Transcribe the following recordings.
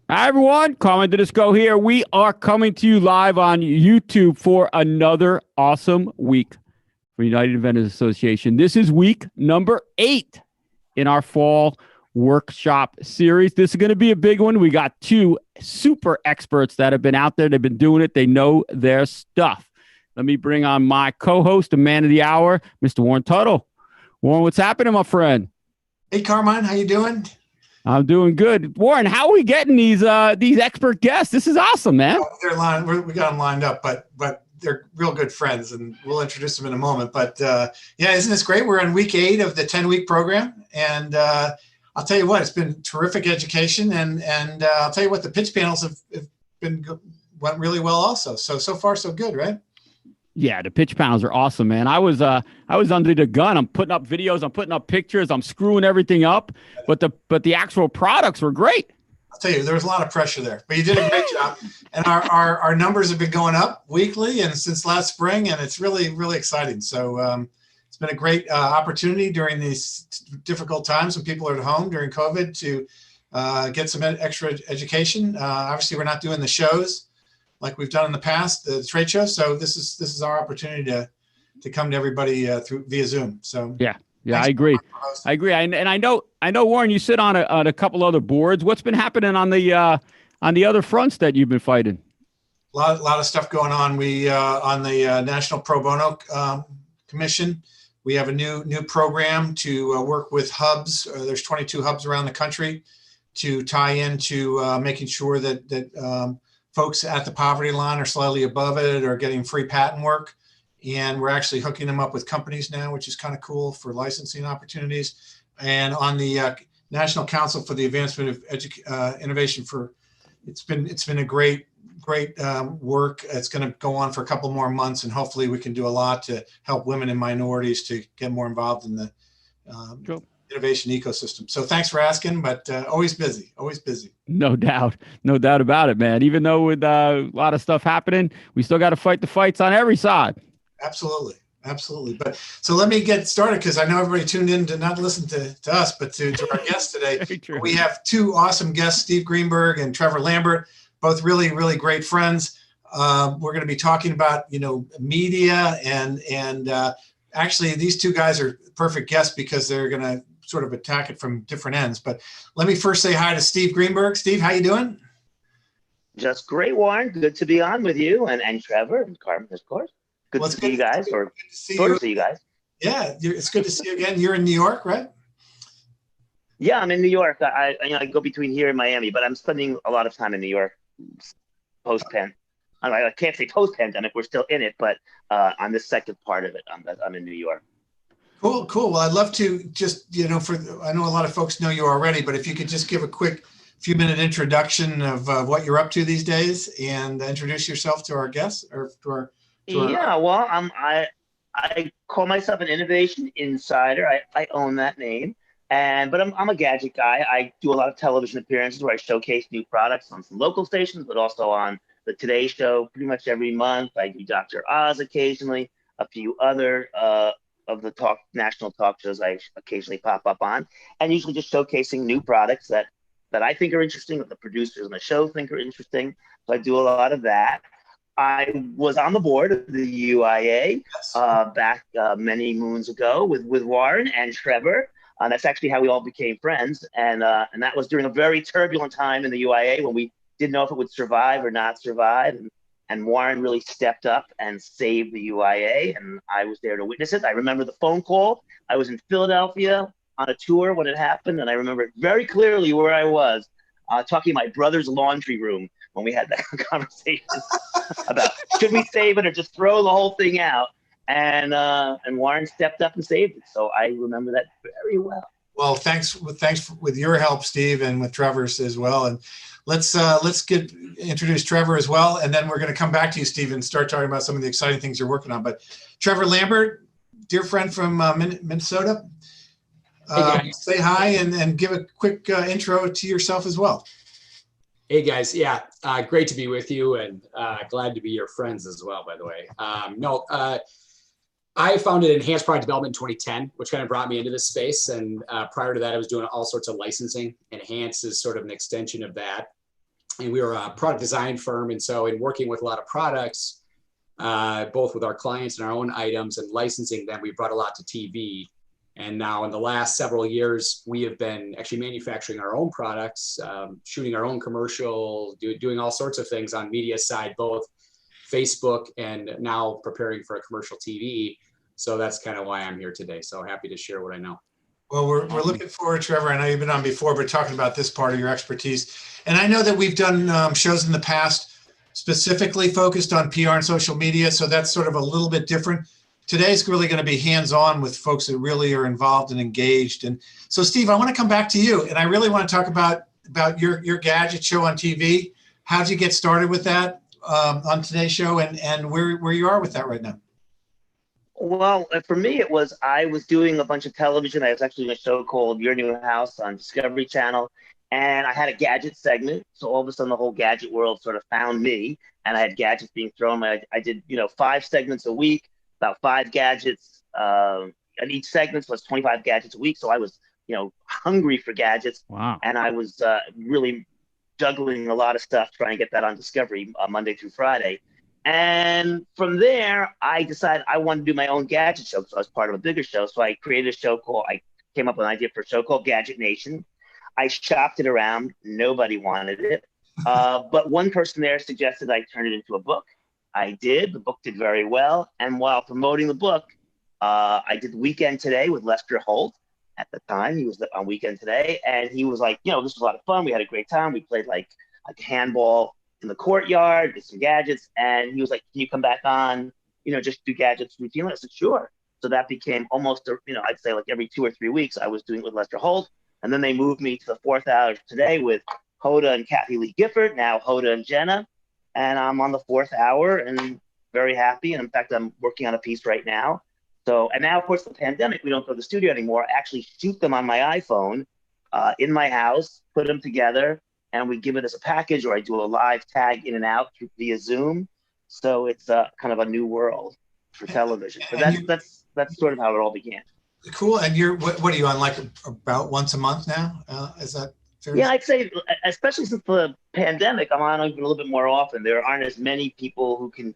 Hi, everyone. Comment to Disco here. We are coming to you live on YouTube for another awesome week for United Inventors Association. This is week number 8 in our fall workshop series. This is going to be a big one. We got 2 super experts that have been out there. They've been doing it. They know their stuff. Let me bring on my co-host, the man of the hour, Mr. Warren Tuttle. Warren, what's happening, my friend? Hey, Carmine, how you doing? I'm doing good. Warren, how are we getting these expert guests? This is awesome, man. We got them lined up, but they're real good friends, and we'll introduce them in a moment. But yeah, isn't this great? We're on week 8 of the 10-week program, and I'll tell you what, it's been terrific education, and I'll tell you what, the pitch panels have went really well also. So far so good, right? Yeah, the pitch panels are awesome, man. I was under the gun. I'm putting up videos, I'm putting up pictures, I'm screwing everything up, but the actual products were great. I'll tell you, there was a lot of pressure there, but you did a great job. And our numbers have been going up weekly and since last spring, and it's really, really exciting. So it's been a great opportunity during these difficult times when people are at home during COVID to get some extra education. Obviously, we're not doing the shows like we've done in the past, the trade shows. So this is our opportunity to come to everybody via Zoom. So yeah, I agree. And I know Warren, you sit on a couple other boards. What's been happening on the other fronts that you've been fighting? A lot of stuff going on. We on the National Pro Bono Commission, we have a new program to work with hubs. There's 22 hubs around the country to tie into making sure that folks at the poverty line or slightly above it are getting free patent work. And we're actually hooking them up with companies now, which is kind of cool for licensing opportunities. And on the National Council for the Advancement of Innovation, it's been a great work. It's going to go on for a couple more months, and hopefully we can do a lot to help women and minorities to get more involved in the cool. Innovation ecosystem. So thanks for asking, but always busy. No doubt about it, man. Even though with a lot of stuff happening, we still got to fight the fights on every side. Absolutely. But so let me get started, because I know everybody tuned in to not listen to us, but to our guests today. We have 2 awesome guests, Steve Greenberg and Trevor Lambert, both really, really great friends. We're going to be talking about, media and actually these 2 guys are perfect guests because they're going to sort of attack it from different ends. But let me first say hi to Steve Greenberg. Steve, how you doing? Just great, Warren. Good to be on with you and Trevor and Carmen, of course. Good to see you guys, or sort of see you guys. Yeah, it's good to see you again. You're in New York, right? Yeah, I'm in New York. I go between here and Miami, but I'm spending a lot of time in New York post-pandemic. I can't say post-pandemic. We're still in it, but on the second part of it, I'm in New York. Cool. Well, I'd love to just, I know a lot of folks know you already, but if you could just give a quick few-minute introduction of what you're up to these days and introduce yourself to our guests or to our. Well, I call myself an innovation insider. I own that name, but I'm a gadget guy. I do a lot of television appearances where I showcase new products on some local stations, but also on the Today Show pretty much every month. I do Dr. Oz occasionally, a few other of the national talk shows I occasionally pop up on, and usually just showcasing new products that I think are interesting, that the producers on the show think are interesting. So I do a lot of that. I was on the board of the UIA back many moons ago with Warren and Trevor. That's actually how we all became friends. And that was during a very turbulent time in the UIA when we didn't know if it would survive or not survive. And Warren really stepped up and saved the UIA, and I was there to witness it. I remember the phone call. I was in Philadelphia on a tour when it happened, and I remember it very clearly where I was, talking in my brother's laundry room when we had that conversation about should we save it or just throw the whole thing out. And Warren stepped up and saved it. So I remember that very well. Well, thanks with your help, Steve, and with Trevor's as well. And let's introduce Trevor as well, and then we're going to come back to you, Steve, and start talking about some of the exciting things you're working on. But Trevor Lambert, dear friend from Minnesota, say hi and give a quick intro to yourself as well. Hey guys, yeah, great to be with you, and glad to be your friends as well, by the way. I founded Enhanced Product Development in 2010, which kind of brought me into this space. And prior to that, I was doing all sorts of licensing. Enhance is sort of an extension of that. and we were a product design firm. And so in working with a lot of products, both with our clients and our own items and licensing them, we brought a lot to TV. And now in the last several years, we have been actually manufacturing our own products, shooting our own commercial, doing all sorts of things on media side, both Facebook and now preparing for a commercial TV. So that's kind of why I'm here today. So happy to share what I know. Well, we're looking forward, Trevor. I know you've been on before, but talking about this part of your expertise. And I know that we've done shows in the past specifically focused on PR and social media. So that's sort of a little bit different. Today's really going to be hands-on with folks that really are involved and engaged. And so, Steve, I want to come back to you, and I really want to talk about your gadget show on TV. How'd you get started with that on today's show, and where you are with that right now? Well, for me, I was doing a bunch of television. I was actually doing a show called Your New House on Discovery Channel, and I had a gadget segment. So all of a sudden, the whole gadget world sort of found me, and I had gadgets being thrown. I did 5 segments a week, about 5 gadgets, and each segment was 25 gadgets a week. So I was, hungry for gadgets. Wow. And I was really juggling a lot of stuff, trying to get that on Discovery Monday through Friday. And from there, I decided I wanted to do my own gadget show because I was part of a bigger show. So I created a show I came up with an idea for a show called Gadget Nation. I shopped it around. Nobody wanted it. But one person there suggested I turn it into a book. I did. The book did very well. And while promoting the book, I did Weekend Today with Lester Holt. At the time, he was on Weekend Today. And he was like, this was a lot of fun. We had a great time. We played like handball in the courtyard, did some gadgets. And he was like, can you come back on, just do gadgets routinely? I said, sure. So that became almost, I'd say like every 2 or 3 weeks, I was doing it with Lester Holt. And then they moved me to the 4th hour today with Hoda and Kathy Lee Gifford, now Hoda and Jenna. And I'm on the 4th hour and very happy. And in fact, I'm working on a piece right now. So, and now, of course, the pandemic, we don't go to the studio anymore. I actually shoot them on my iPhone in my house, put them together, and we give it as a package, or I do a live tag in and out via Zoom. So it's kind of a new world for television. So that's sort of how it all began. Cool. And you're, what are you on, like about once a month now? Is that fair? Yeah, I'd say, especially since the pandemic, I'm on even a little bit more often. There aren't as many people who can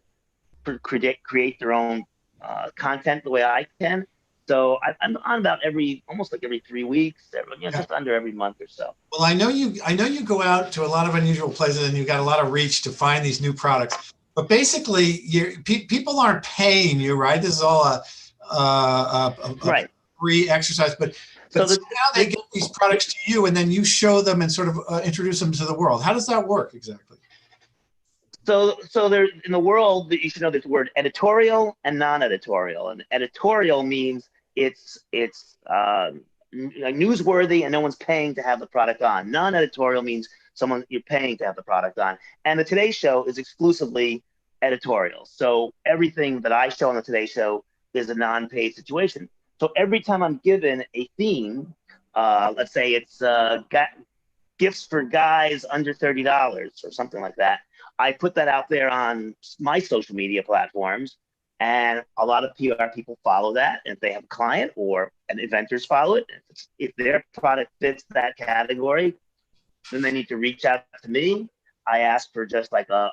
create their own content the way I can. So I'm on about almost like every 3 weeks, just under every month or so. Well, I know you go out to a lot of unusual places and you've got a lot of reach to find these new products. But basically, people aren't paying you, right? This is all a right. free exercise. But so how they get these products to you, and then you show them and sort of introduce them to the world. How does that work exactly? So there, in the world, you should know there's the word editorial and non-editorial. And editorial means it's newsworthy and no one's paying to have the product on. Non-editorial means you're paying to have the product on. And the Today Show is exclusively editorial. So everything that I show on the Today Show is a non-paid situation. So every time I'm given a theme, let's say it's gifts for guys under $30 or something like that, I put that out there on my social media platforms, and a lot of PR people follow that. And if they have a client or inventors follow it, if their product fits that category, then they need to reach out to me. I ask for just like a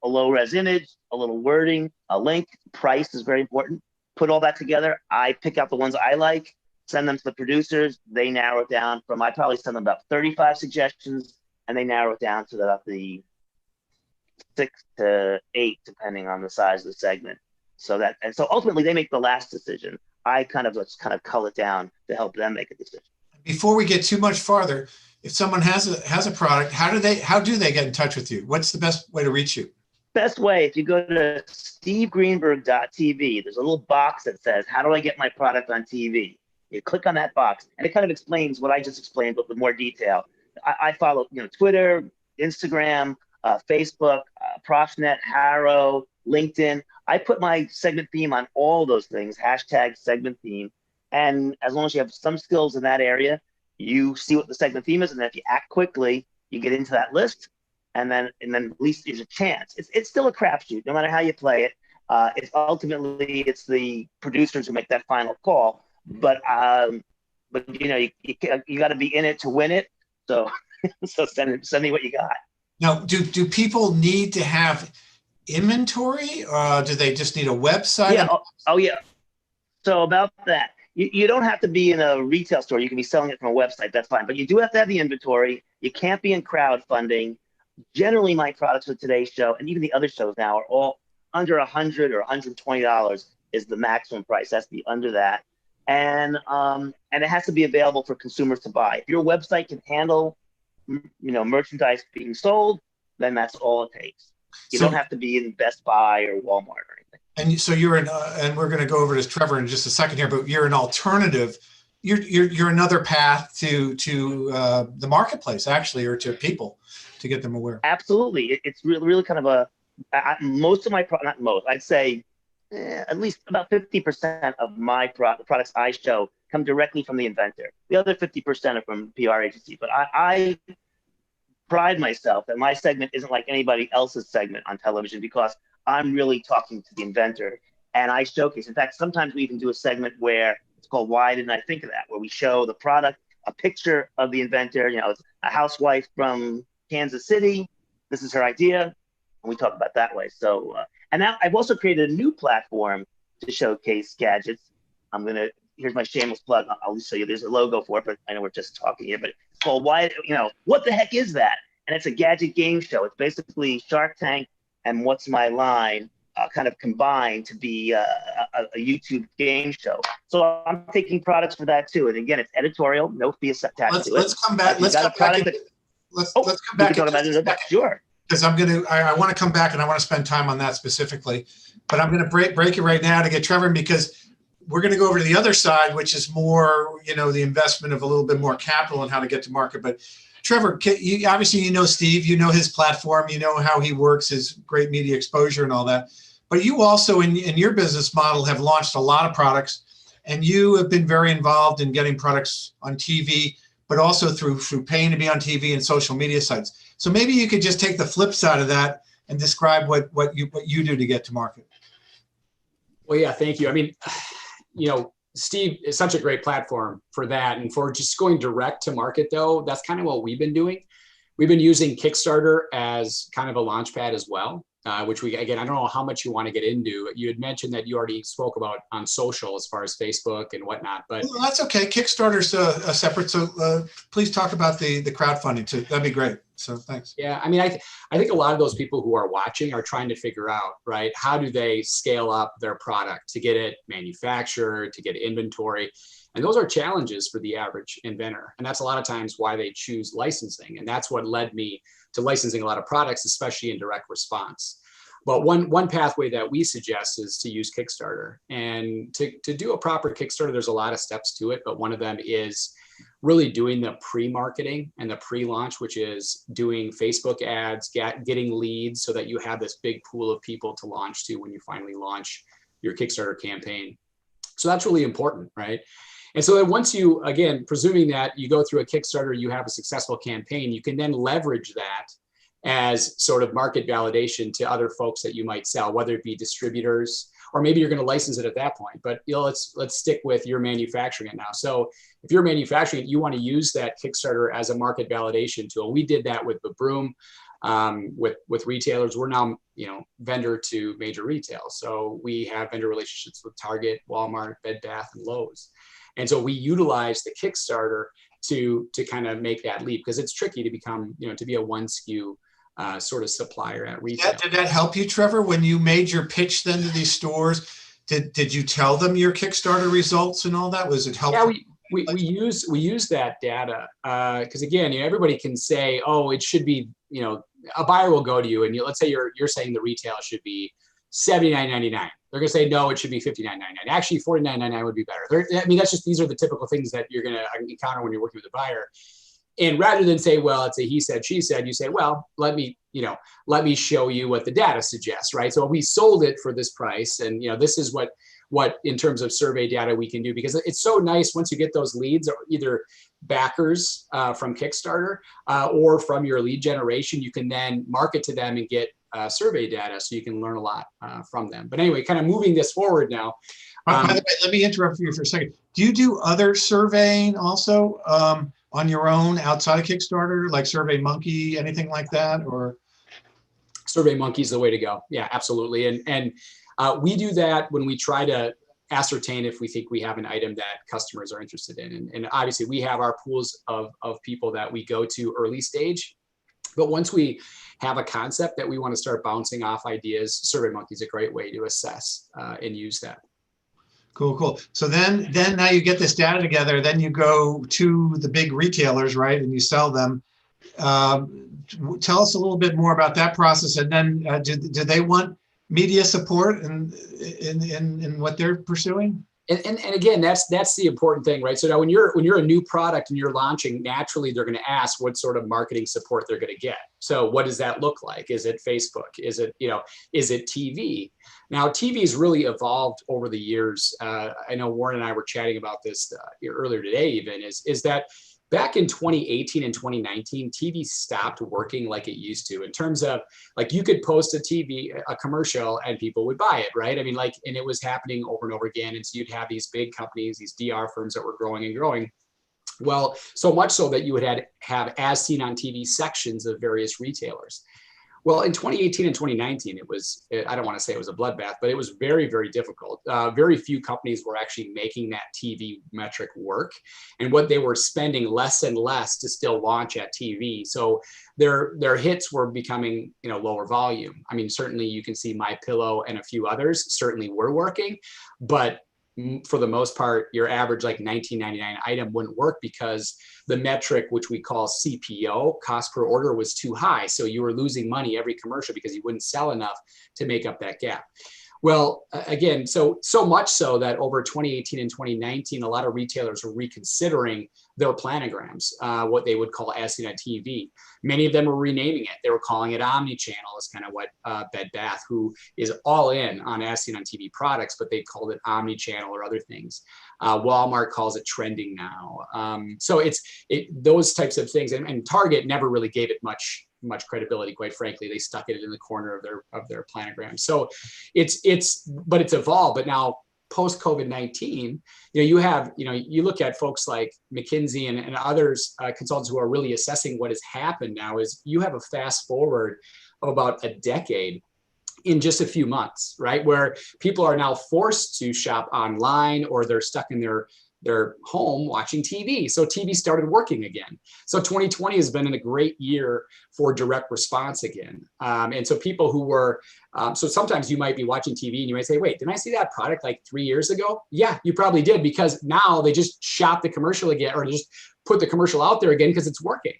low res image, a little wording, a link. Price is very important. Put all that together. I pick out the ones I like, send them to the producers. They narrow it down I probably send them about 35 suggestions, and they narrow it down to the 6 to 8, depending on the size of the segment. So ultimately they make the last decision. I just cull it down to help them make a decision. Before we get too much farther, if someone has a product, how do they get in touch with you? What's the best way to reach you? Best way, if you go to stevegreenberg.tv, there's a little box that says, how do I get my product on TV? You click on that box, and it kind of explains what I just explained, but with more detail. I follow, Twitter, Instagram, Facebook, Proxnet, Harrow, LinkedIn. I put my segment theme on all those things, hashtag segment theme. And as long as you have some skills in that area, you see what the segment theme is. And then if you act quickly, you get into that list. And then at least there's a chance. It's still a crapshoot, no matter how you play it. It's the producers who make that final call. But you got to be in it to win it. So send me what you got. Now, do people need to have inventory? Do they just need a website? Yeah. Oh, yeah. So about that, you don't have to be in a retail store. You can be selling it from a website. That's fine. But you do have to have the inventory. You can't be in crowdfunding. Generally, my products for today's show and even the other shows now are all under $100 or $120 is the maximum price. That's the under that. And it has to be available for consumers to buy. If your website can handle, merchandise being sold, then that's all it takes. You don't have to be in Best Buy or Walmart or anything. And so you're and we're going to go over to Trevor in just a second here, but you're an alternative. You're another path to the marketplace, actually, or to people to get them aware. Absolutely. It's really kind of most of my not most, I'd say at least about 50% of my products I show come directly from the inventor. The other 50% are from PR agency. But I pride myself that my segment isn't like anybody else's segment on television because I'm really talking to the inventor and I showcase. In fact, sometimes we even do a segment where it's called Why Didn't I Think of That? Where we show the product, a picture of the inventor, it's a housewife from Kansas City. This is her idea. And we talk about that way. So, and now I've also created a new platform to showcase gadgets. Here's my shameless plug. I'll show you. There's a logo for it, but I know we're just talking here, but it's called What the Heck Is That? And it's a gadget game show. It's basically Shark Tank and What's My Line kind of combined to be a YouTube game show. So I'm taking products for that too. And again, it's editorial, no fee attached to it. Let's come back. Let's come back. Let's come back. Sure. Because I want to come back and I want to spend time on that specifically, but I'm going to break it right now to get Trevor, because we're going to go over to the other side, which is more, the investment of a little bit more capital and how to get to market. But Trevor, obviously, Steve, his platform, how he works, his great media exposure and all that. But you also, in your business model, have launched a lot of products, and you have been very involved in getting products on TV, but also through paying to be on TV and social media sites. So maybe you could just take the flip side of that and describe what you do to get to market. Well, yeah, thank you. I mean, Steve is such a great platform for that. And for just going direct to market, though, that's kind of what we've been doing. We've been using Kickstarter as kind of a launch pad as well, which I don't know how much you want to get into. You had mentioned that you already spoke about on social as far as Facebook and whatnot, but well, that's okay. Kickstarter's a separate. So please talk about the crowdfunding too. That'd be great. So thanks. Yeah, I mean, I think a lot of those people who are watching are trying to figure out, right, how do they scale up their product to get it manufactured, to get inventory. And those are challenges for the average inventor. And that's a lot of times why they choose licensing. And that's what led me to licensing a lot of products, especially in direct response. But one pathway that we suggest is to use Kickstarter. And to do a proper Kickstarter, there's a lot of steps to it. But one of them is really doing the pre-marketing and the pre-launch, which is doing Facebook ads, getting leads so that you have this big pool of people to launch to when you finally launch your Kickstarter campaign. So that's really important, right? And so then once you, again, presuming that you go through a Kickstarter, you have a successful campaign, you can then leverage that as sort of market validation to other folks that you might sell, whether it be distributors, or maybe you're going to license it at that point. But let's stick with your manufacturing it now. So if you're manufacturing it, you want to use that Kickstarter as a market validation tool. We did that with the broom, with retailers. We're now, vendor to major retail. So we have vendor relationships with Target, Walmart, Bed Bath, and Lowe's. And so we utilize the Kickstarter to kind of make that leap, because it's tricky to become, to be a one SKU sort of supplier at retail. Did that help you, Trevor, when you made your pitch then to these stores? Did you tell them your Kickstarter results and all that? Was it helpful? Yeah, we use that data because again, everybody can say, oh, it should be, a buyer will go to you and let's say you're saying the retail should be $79.99. They're going to say, no, it should be $59.99. Actually, $49.99 would be better. These are the typical things that you're going to encounter when you're working with a buyer. And rather than say, well, it's a he said, she said, you say, well, let me show you what the data suggests, right? So we sold it for this price. And, this is what in terms of survey data we can do, because it's so nice once you get those leads, or either backers from Kickstarter or from your lead generation, you can then market to them and get survey data, so you can learn a lot from them. But anyway, kind of moving this forward now. By the way, let me interrupt you for a second. Do you do other surveying also? on your own outside of Kickstarter, like SurveyMonkey, anything like that, or? SurveyMonkey is the way to go. Yeah, absolutely. And we do that when we try to ascertain if we think we have an item that customers are interested in. And obviously we have our pools of people that we go to early stage. But once we have a concept that we want to start bouncing off ideas, SurveyMonkey is a great way to assess and use that. Cool. So then now you get this data together, then you go to the big retailers, right? And you sell them. Tell us a little bit more about that process. And then do they want media support in what they're pursuing? And again, that's the important thing, right? So now when you're a new product and you're launching, naturally they're going to ask what sort of marketing support they're going to get. So what does that look like? Is it Facebook? Is it TV? Now TV has really evolved over the years. I know Warren and I were chatting about this earlier today. Even is that back in 2018 and 2019, TV stopped working like it used to in terms of like you could post a commercial and people would buy it, right? I mean, like, and it was happening over and over again. And so you'd have these big companies, these DR firms that were growing and growing. Well, so much so that you would have as seen on TV sections of various retailers. Well, in 2018 and 2019, I don't want to say it was a bloodbath, but it was very, very difficult. Very few companies were actually making that TV metric work. And what they were spending less and less to still launch at TV. So their hits were becoming, lower volume. I mean, certainly you can see MyPillow and a few others certainly were working, but for the most part, your average like $19.99 item wouldn't work because the metric, which we call CPO, cost per order, was too high. So you were losing money every commercial because you wouldn't sell enough to make up that gap. Well, again, so much so that over 2018 and 2019, a lot of retailers were reconsidering their planograms, what they would call as seen on TV. Many of them were renaming it. They were calling it omni-channel, is kind of what Bed Bath, who is all in on as seen on TV products, but they called it omni-channel or other things. Walmart calls it trending now. So it's those types of things, and Target never really gave it much credibility, quite frankly. They stuck it in the corner of their planogram. So it's evolved. But now post COVID-19, you look at folks like McKinsey and others, consultants who are really assessing what has happened now is you have a fast forward of about a decade in just a few months, right? Where people are now forced to shop online or they're stuck in their home watching TV. So TV started working again. So 2020 has been a great year for direct response again. And so people who were, so sometimes you might be watching TV and you might say, wait, didn't I see that product like 3 years ago? Yeah, you probably did, because now they just shot the commercial again, or just put the commercial out there again because it's working.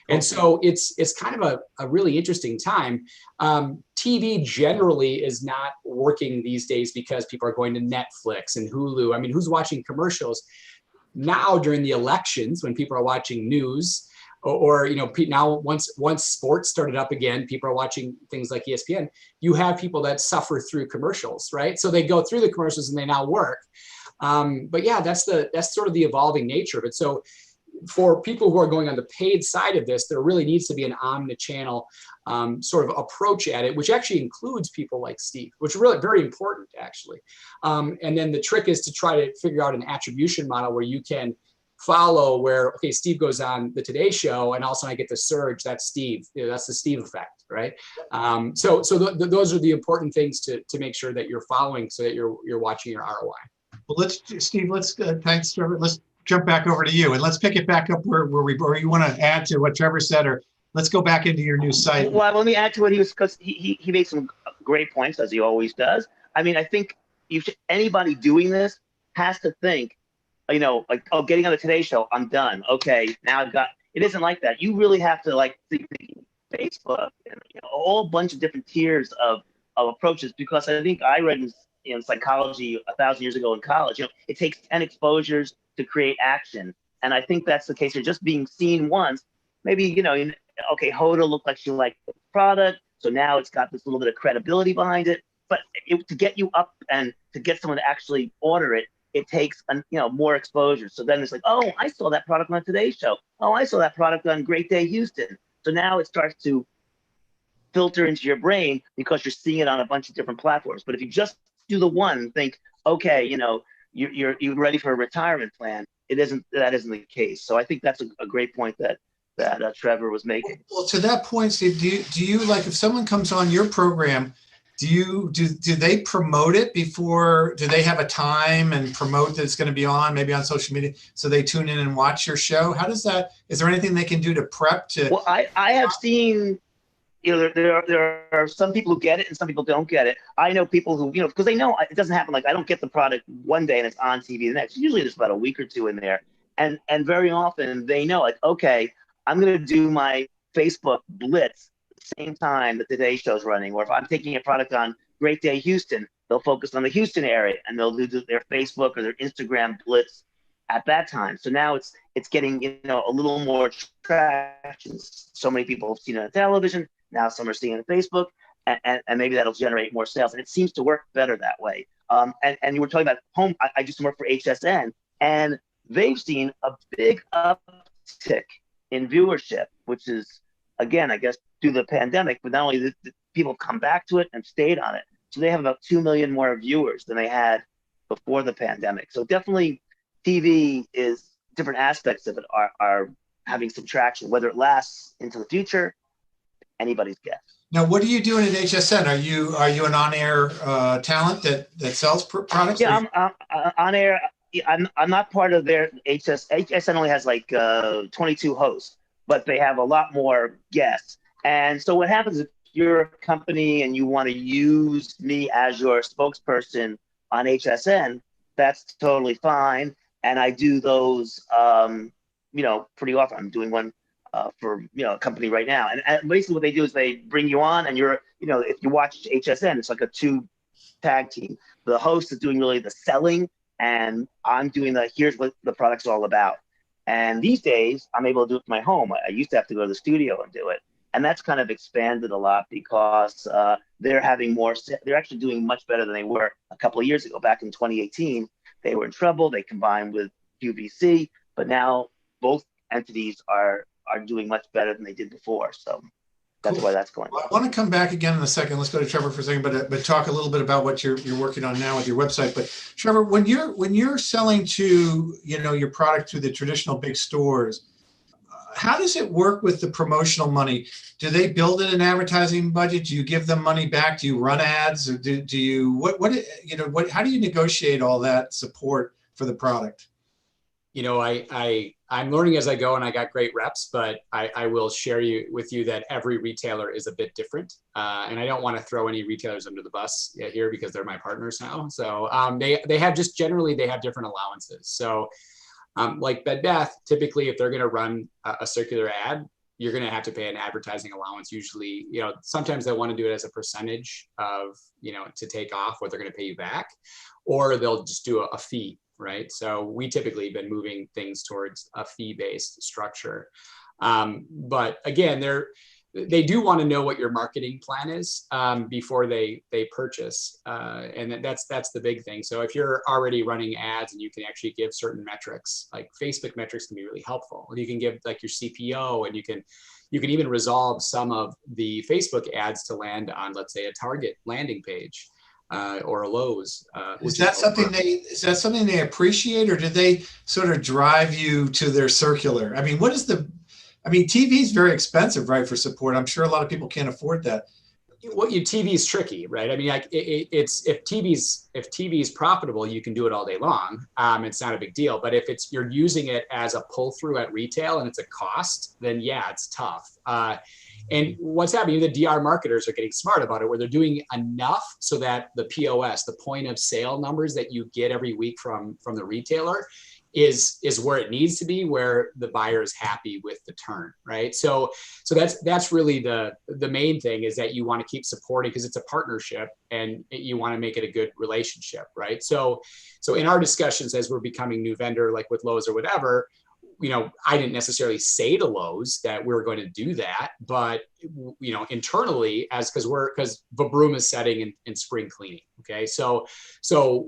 And so it's kind of a really interesting time. TV generally is not working these days because people are going to Netflix and Hulu. I mean, who's watching commercials now during the elections when people are watching news? Or now once sports started up again, people are watching things like ESPN. You have people that suffer through commercials, right? So they go through the commercials and they now work. But yeah, that's sort of the evolving nature of it. So for people who are going on the paid side of this, there really needs to be an omni-channel sort of approach at it, which actually includes people like Steve, which is really very important, actually. And then the trick is to try to figure out an attribution model where you can follow where, okay, Steve goes on the Today Show and also I get the surge, that's Steve. That's the Steve effect, right? So those are the important things to make sure that you're following so that you're watching your ROI. Well, thanks, Trevor. Let's jump back over to you and let's pick it back up where you want to add to what Trevor said, or let's go back into your new site. Well, let me add to what he was, because he made some great points, as he always does. I mean, I think anybody doing this has to think, like, oh, getting on the Today Show, I'm done. Okay, now I've got, it isn't like that. You really have to think Facebook and a whole bunch of different tiers of approaches, because I think I read in psychology 1,000 years ago in college, it takes 10 exposures to create action. And I think that's the case here. Just being seen once, maybe, okay, Hoda looked like she liked the product, so now it's got this little bit of credibility behind it. But to get you up and to get someone to actually order it, it takes more exposure. So then it's like, oh, I saw that product on Today's Show. Oh, I saw that product on Great Day Houston. So now it starts to filter into your brain because you're seeing it on a bunch of different platforms. But if you just do the one, think, okay, you're ready for a retirement plan. That isn't the case. So I think that's a great point that Trevor was making. Well, to that point, Steve, do you like, if someone comes on your program, do they promote it before? Do they have a time and promote that it's going to be on, maybe on social media, so they tune in and watch your show? How does that? Is there anything they can do to prep to? Well, I have seen, there are some people who get it and some people don't get it. I know people who, because they know it doesn't happen. Like, I don't get the product one day and it's on TV the next. Usually there's about a week or two in there, and very often they know, like, okay, I'm going to do my Facebook Blitz same time that the Today Show's running. Or if I'm taking a product on Great Day Houston, they'll focus on the Houston area and they'll do their Facebook or their Instagram Blitz at that time. So now it's getting a little more traction. So many people have seen it on television. Now some are seeing it on Facebook, and maybe that'll generate more sales. And it seems to work better that way. And you were talking about home. I do some work for HSN, and they've seen a big uptick in viewership, which is, again, I guess, due to the pandemic, but not only the people come back to it and stayed on it. So they have about 2 million more viewers than they had before the pandemic. So definitely TV is, different aspects of it are having some traction. Whether it lasts into the future, anybody's guess. Now, what are you doing at HSN? Are you an on-air talent that sells products? Yeah, I'm on air. I'm not part of their HSN only has like 22 hosts, but they have a lot more guests. And so what happens if you're a company and you want to use me as your spokesperson on HSN, that's totally fine. And I do those, pretty often. I'm doing one for, a company right now. And basically what they do is they bring you on, and you're, if you watch HSN, it's like a 2 tag team. The host is doing really the selling, and I'm doing here's what the product's all about. And these days I'm able to do it from my home. I used to have to go to the studio and do it. And that's kind of expanded a lot because they're actually doing much better than they were a couple of years ago. Back in 2018, they were in trouble. They combined with QVC, but now both entities are doing much better than they did before. So that's why that's going on. Well, I want to come back again in a second. Let's go to Trevor for a second, but talk a little bit about what you're working on now with your website. But Trevor, when you're selling to your product through the traditional big stores, how does it work with the promotional money? Do they build in an advertising budget? Do you give them money back? Do you run ads, or do you how do you negotiate all that support for the product? I'm learning as I go, and I got great reps, but I will share with you that every retailer is a bit different. And I don't want to throw any retailers under the bus here because they're my partners now. So they have different allowances. So like Bed Bath, typically if they're going to run a circular ad, you're going to have to pay an advertising allowance. Usually, sometimes they want to do it as a percentage of, to take off what they're going to pay you back, or they'll just do a fee. Right. So we typically have been moving things towards a fee-based structure. But again, they do want to know what your marketing plan is before they purchase. And that's the big thing. So if you're already running ads and you can actually give certain metrics, like Facebook metrics can be really helpful. You can give like your CPO, and you can even resolve some of the Facebook ads to land on, let's say, a Target landing page. Or a Lowe's. Is that something they appreciate, or do they sort of drive you to their circular? I mean, TV is very expensive, right, for support. I'm sure a lot of people can't afford that. TV is tricky, right? I mean, like it's if TV's profitable, you can do it all day long. It's not a big deal. But if you're using it as a pull through at retail and it's a cost, then yeah, it's tough. And what's happening, the DR marketers are getting smart about it, where they're doing enough so that the POS, the point of sale numbers that you get every week from the retailer, is where it needs to be, where the buyer is happy with the turn, right? So that's really the main thing, is that you want to keep supporting, because it's a partnership and you want to make it a good relationship, right? So in our discussions, as we're becoming new vendor, like with Lowe's or whatever, I didn't necessarily say to Lowe's that we were going to do that, but internally, because Vabroom is setting in spring cleaning. Okay, so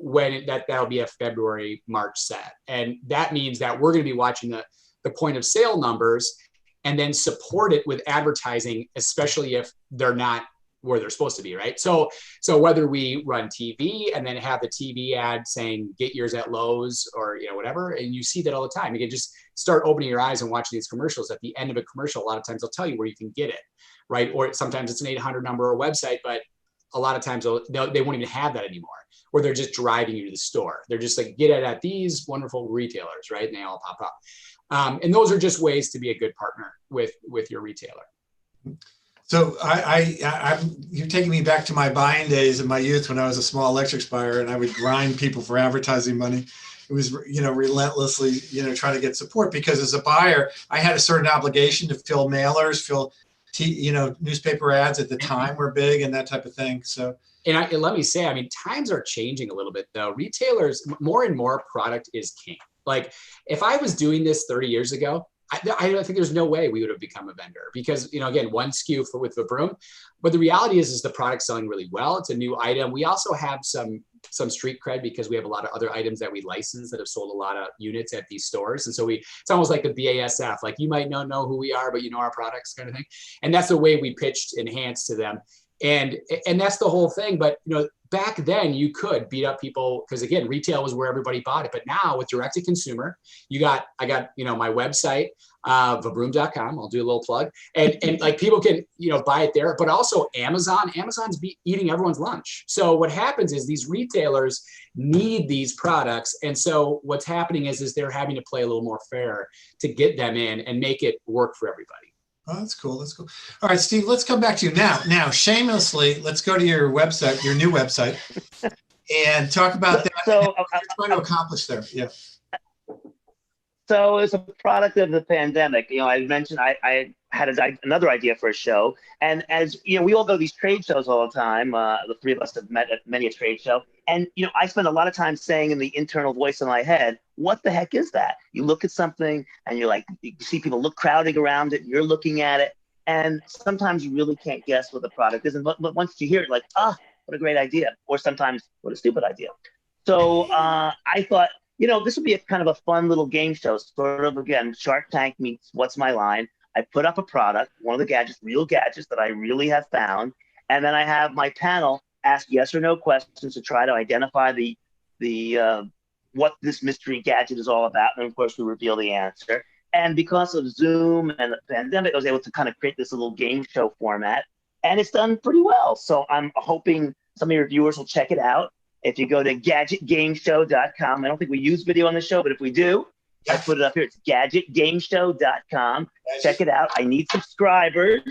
when that'll be a February, March set, and that means that we're going to be watching the point of sale numbers, and then support it with advertising, especially if they're not where they're supposed to be, right? So whether we run TV and then have the TV ad saying get yours at Lowe's or whatever, and you see that all the time. You can just start opening your eyes and watching these commercials. At the end of a commercial, a lot of times they'll tell you where you can get it, right? Or sometimes it's an 800 number or website, but a lot of times they won't even have that anymore. Or they're just driving you to the store. They're just like, get it at these wonderful retailers, right? And they all pop up. And those are just ways to be a good partner with your retailer. So you're taking me back to my buying days in my youth when I was a small electrics buyer and I would grind people for advertising money. It was, relentlessly, trying to get support because as a buyer, I had a certain obligation to fill mailers, newspaper ads at the time were big and that type of thing. So. And let me say, times are changing a little bit though. Retailers, more and more product is king. Like if I was doing this 30 years ago, I don't think there's no way we would have become a vendor because, again, one SKU with the broom. But the reality is the product's selling really well. It's a new item. We also have some street cred because we have a lot of other items that we license that have sold a lot of units at these stores. And so it's almost like the BASF, like you might not know who we are, but you know our products kind of thing. And that's the way we pitched Enhance to them. And that's the whole thing. But, back then you could beat up people because again, retail was where everybody bought it. But now with direct to consumer, I got my website, vabroom.com. I'll do a little plug and like people can, buy it there, but also Amazon's eating everyone's lunch. So what happens is these retailers need these products. And so what's happening is they're having to play a little more fair to get them in and make it work for everybody. Oh, that's cool. That's cool. All right, Steve, let's come back to you now. Now, shamelessly, let's go to your website, your new website, and talk about that. So, what you're trying to accomplish there. Yeah. So it's a product of the pandemic. I mentioned I had another idea for a show. And as we all go to these trade shows all the time. The three of us have met at many a trade show. And, I spend a lot of time saying in the internal voice in my head, what the heck is that? You look at something and you're like, you see people crowding around it. You're looking at it. And sometimes you really can't guess what the product is. But once you hear it, like, what a great idea. Or sometimes what a stupid idea. So I thought, this would be a kind of a fun little game show, sort of, again, Shark Tank meets What's My Line. I put up a product, one of the gadgets, real gadgets that I really have found. And then I have my panel ask yes or no questions to try to identify the what this mystery gadget is all about. And of course, we reveal the answer. And because of Zoom and the pandemic, I was able to kind of create this little game show format. And it's done pretty well. So I'm hoping some of your viewers will check it out. If you go to gadgetgameshow.com, I don't think we use video on the show, but if we do, I put it up here. It's gadgetgameshow.com. Check it out. I need subscribers.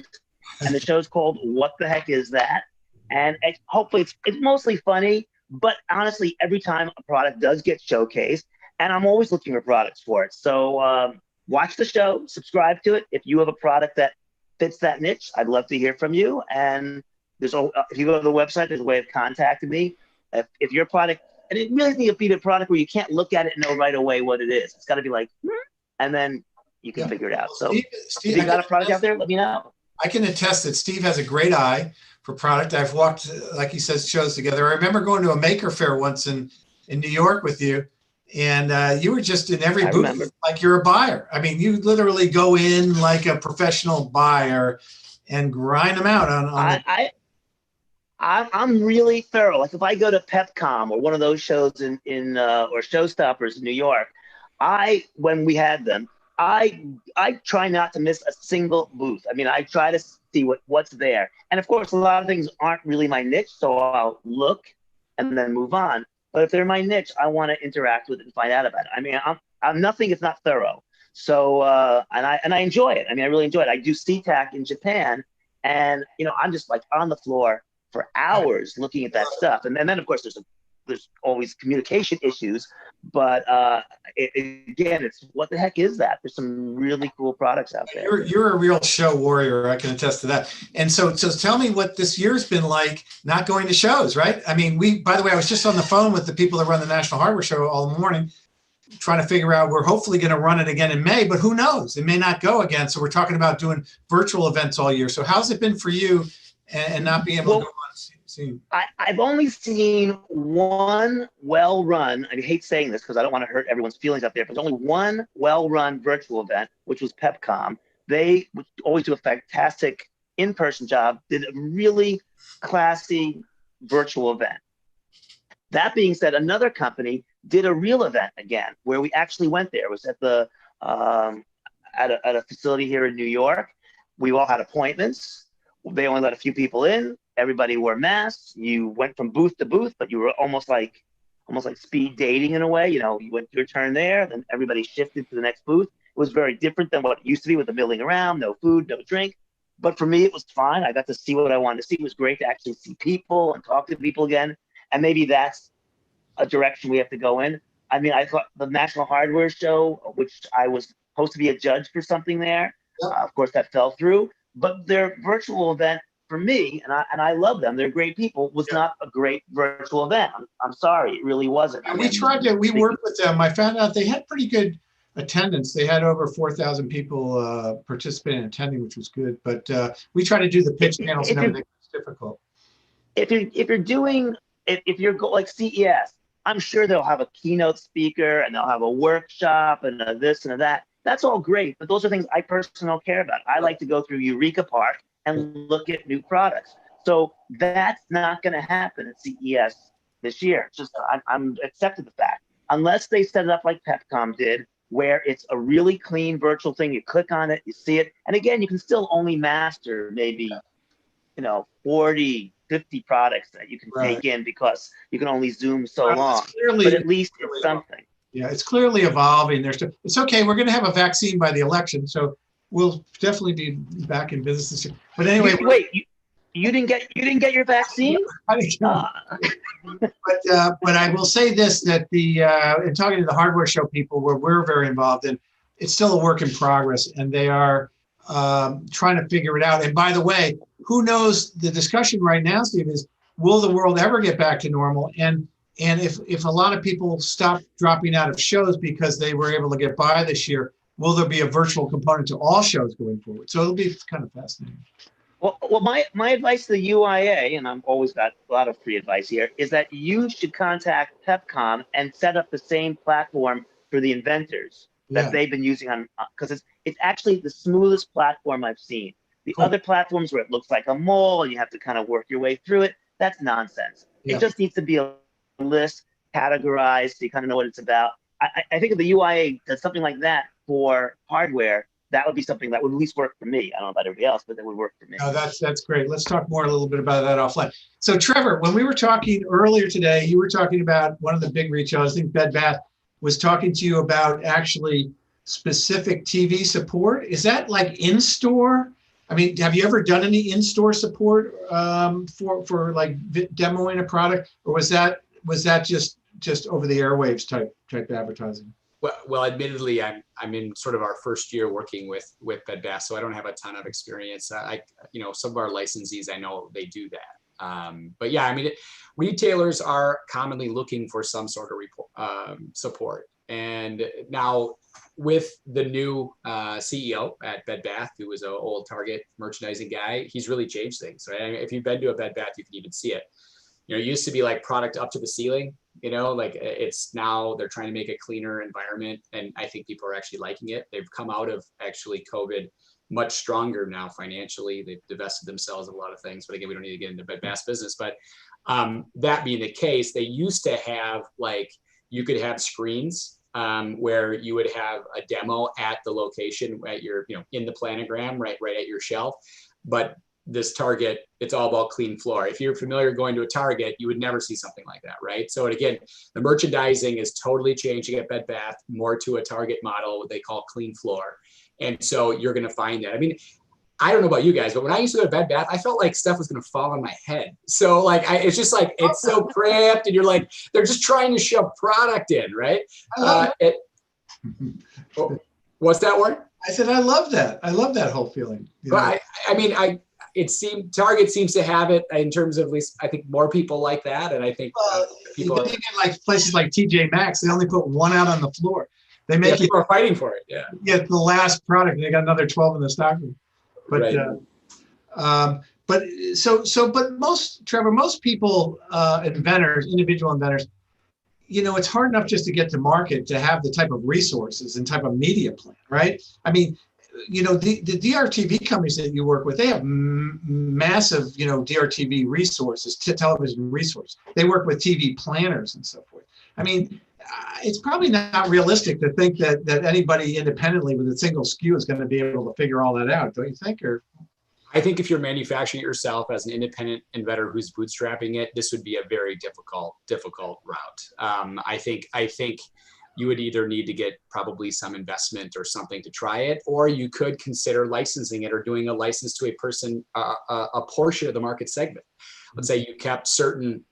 And the show's called What the Heck Is That? And hopefully it's mostly funny, but honestly, every time a product does get showcased, and I'm always looking for products for it. So watch the show, subscribe to it. If you have a product that fits that niche, I'd love to hear from you. And if you go to the website, there's a way of contacting me. If your product, and it really needs to be a product where you can't look at it and know right away what it is. It's got to be like, and then you can figure it out. So Steve, if you got a product out there, let me know. I can attest that Steve has a great eye for product. I've walked, like he says, shows together. I remember going to a maker fair once in New York with you, and you were just in every booth like you're a buyer. I mean, you literally go in like a professional buyer and grind them out I'm really thorough. Like if I go to PepCom or one of those shows or Showstoppers in New York, when we had them, I try not to miss a single booth. I mean, I try to see what's there. And of course, a lot of things aren't really my niche, so I'll look and then move on. But if they're my niche, I want to interact with it and find out about it. I mean, I'm nothing if not thorough. So and I enjoy it. I mean, I really enjoy it. I do SeaTac in Japan, and I'm just like on the floor for hours looking at that stuff. And then of course there's always communication issues, but again, it's what the heck is that? There's some really cool products out there. You're a real show warrior. I can attest to that. And so tell me what this year's been like not going to shows, right? I mean, by the way, I was just on the phone with the people that run the National Hardware Show all morning, trying to figure out, we're hopefully going to run it again in May, but who knows? It may not go again. So we're talking about doing virtual events all year. So how's it been for you and not being able to go on? I've only seen one well-run, I hate saying this because I don't want to hurt everyone's feelings out there, but there's only one well-run virtual event, which was PepCom. They always do a fantastic in-person job, did a really classy virtual event. That being said, another company did a real event again, where we actually went there. It was at the at a facility here in New York. We all had appointments. They only let a few people in. Everybody wore masks. You went from booth to booth, but you were almost like speed dating in a way. You know, you went your turn there, then everybody shifted to the next booth. It was very different than what it used to be with the milling around, no food, no drink. But for me, it was fine. I got to see what I wanted to see. It was great to actually see people and talk to people again. And maybe that's a direction we have to go in. I mean, I thought the National Hardware Show, which I was supposed to be a judge for something there, of course, that fell through. But their virtual event for me, and I love them, they're great people, was not a great virtual event. I'm sorry, it really wasn't. And we worked with them. I found out they had pretty good attendance. They had over 4,000 people participating and attending, which was good. But we try to do the pitch panels and everything. It's difficult. If you're like CES, I'm sure they'll have a keynote speaker and they'll have a workshop and a this and a that. That's all great, but those are things I personally don't care about. I like to go through Eureka Park and look at new products. So that's not going to happen at CES this year. It's just I'm accepted the fact. Unless they set it up like Pepcom did, where it's a really clean virtual thing. You click on it, you see it. And again, you can still only master maybe, 40, 50 products that you can take in because you can only zoom so long. But at least it's something. Yeah, it's clearly evolving. It's okay. We're going to have a vaccine by the election, so we'll definitely be back in business this year. But anyway, you didn't get your vaccine? I didn't but I will say this, that in talking to the hardware show people, where we're very involved in, it's still a work in progress, and they are trying to figure it out. And by the way, who knows? The discussion right now, Steve, is will the world ever get back to normal? And if a lot of people stop dropping out of shows because they were able to get by this year, will there be a virtual component to all shows going forward? So it'll be kind of fascinating. Well, my advice to the UIA, and I've always got a lot of free advice here, is that you should contact Pepcom and set up the same platform for the inventors that they've been using on, because it's actually the smoothest platform I've seen. The other platforms where it looks like a mole and you have to kind of work your way through it, that's nonsense. It just needs to be a list, categorized, so you kind of know what it's about. I think if the UIA does something like that for hardware, that would be something that would at least work for me. I don't know about everybody else, but that would work for me. Oh, that's great. Let's talk more a little bit about that offline. So Trevor, when we were talking earlier today, you were talking about one of the big retailers, I think Bed Bath, was talking to you about actually specific TV support. Is that like in-store? I mean, have you ever done any in-store support for like demoing a product, or was that just over the airwaves type advertising? Well, admittedly, I'm in sort of our first year working with Bed Bath, so I don't have a ton of experience. Some of our licensees, I know they do that. But yeah, I mean, retailers are commonly looking for some sort of support. And now with the new CEO at Bed Bath, who was an old Target merchandising guy, he's really changed things. Right? I mean, if you've been to a Bed Bath, you can even see it. It used to be like product up to the ceiling. Like it's now they're trying to make a cleaner environment, and I think people are actually liking it. They've come out of actually COVID much stronger now financially. They've divested themselves of a lot of things, but again, we don't need to get into Bed Bath's business. But that being the case, they used to have you could have screens where you would have a demo at the location at your in the planogram right at your shelf, but this Target, it's all about clean floor. If you're familiar going to a Target, you would never see something like that, right? So again, the merchandising is totally changing at Bed Bath, more to a Target model, what they call clean floor. And so you're going to find that. I mean, I don't know about you guys, but when I used to go to Bed Bath, I felt like stuff was going to fall on my head. So it's just like, it's so cramped, and you're like, they're just trying to shove product in, right? What's that word? I said, I love that. I love that whole feeling. But Target seems to have it in terms of, at least I think more people like that, and I think people even like places like TJ Maxx, they only put one out on the floor. They make people are fighting for it. Yeah, get the last product, and they got another 12 in the stock room. But most people, inventors, individual inventors, it's hard enough just to get to market to have the type of resources and type of media plan, right? I mean, the DRTV companies that you work with, they have massive, DRTV resources, television resources. They work with TV planners and so forth. I mean, it's probably not realistic to think that anybody independently with a single SKU is going to be able to figure all that out, don't you think? Or I think if you're manufacturing it yourself as an independent inventor who's bootstrapping it, this would be a very difficult route. I think you would either need to get probably some investment or something to try it, or you could consider licensing it or doing a license to a person, a portion of the market segment. Let's say you kept certain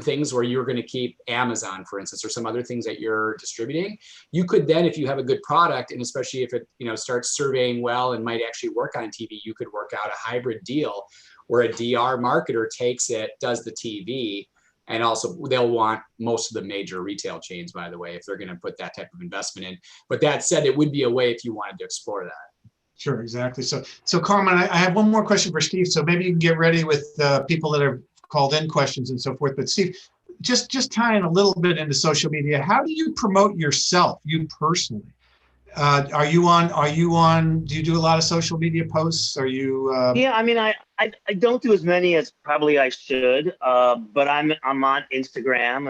things where you're going to keep Amazon, for instance, or some other things that you're distributing. You could then, if you have a good product, and especially if it starts surveying well and might actually work on TV, you could work out a hybrid deal where a DR marketer takes it, does the TV, and also they'll want most of the major retail chains, by the way, if they're going to put that type of investment in. But that said, it would be a way if you wanted to explore that. Sure, exactly. So Carmen, I have one more question for Steve. So maybe you can get ready with people that have called in questions and so forth. But Steve, just tying a little bit into social media, how do you promote yourself, you personally? Are you on, do you do a lot of social media posts? Are you? Yeah, I mean, I don't do as many as probably I should, but I'm on Instagram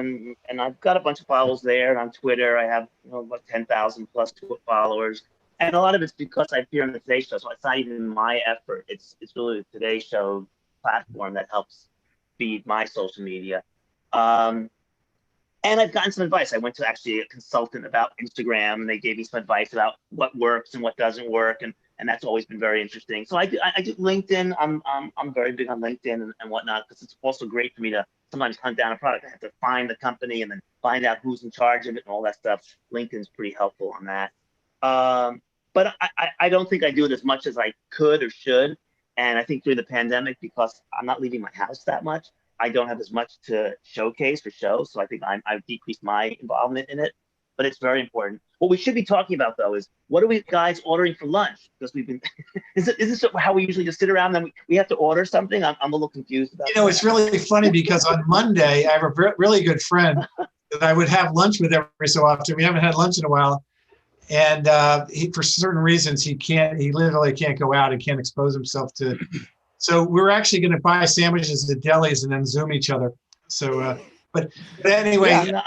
and I've got a bunch of followers there, and on Twitter I have about 10,000 plus followers, and a lot of it's because I appear on the Today Show, so it's not even my effort. It's really the Today Show platform that helps feed my social media. And I've gotten some advice. I went to actually a consultant about Instagram, and they gave me some advice about what works and what doesn't work, and that's always been very interesting. So I do LinkedIn. I'm very big on LinkedIn and whatnot, because it's also great for me to sometimes hunt down a product. I have to find the company and then find out who's in charge of it and all that stuff. LinkedIn's pretty helpful on that. But I don't think I do it as much as I could or should. And I think through the pandemic, because I'm not leaving my house that much, I don't have as much to showcase or show. So I think I've decreased my involvement in it, but it's very important. What we should be talking about, though, is what are we guys ordering for lunch? Because we've been, is this how we usually just sit around and we have to order something? I'm a little confused about that. It's really funny because on Monday, I have a really good friend that I would have lunch with every so often. We haven't had lunch in a while. And he, for certain reasons, he literally can't go out and can't expose himself to. So we're actually going to buy sandwiches at delis and then Zoom each other. So, but anyway. Yeah, no,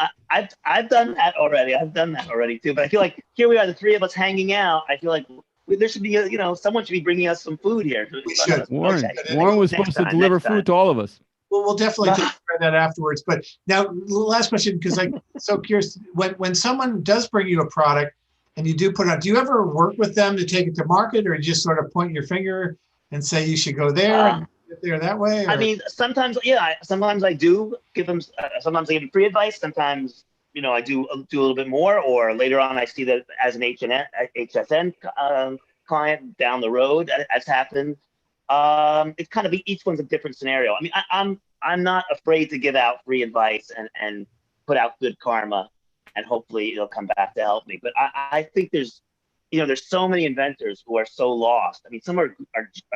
I've done that already. I've done that already too. But I feel like here we are, the three of us hanging out. I feel like there should be, someone should be bringing us some food here. We should. Warren was supposed to deliver food to all of us. Well, we'll definitely take care of that afterwards. But now, last question, because I'm so curious. When someone does bring you a product and you do put it out, do you ever work with them to take it to market, or you just sort of point your finger and say you should go there and get there that way? Or? I mean, sometimes, sometimes I do give them, sometimes I give them free advice. Sometimes, I do a little bit more, or later on I see that as an HSN client down the road, as happened. It's kind of, each one's a different scenario. I mean, I'm not afraid to give out free advice and put out good karma, and hopefully it'll come back to help me. But I think there's so many inventors who are so lost. I mean, some are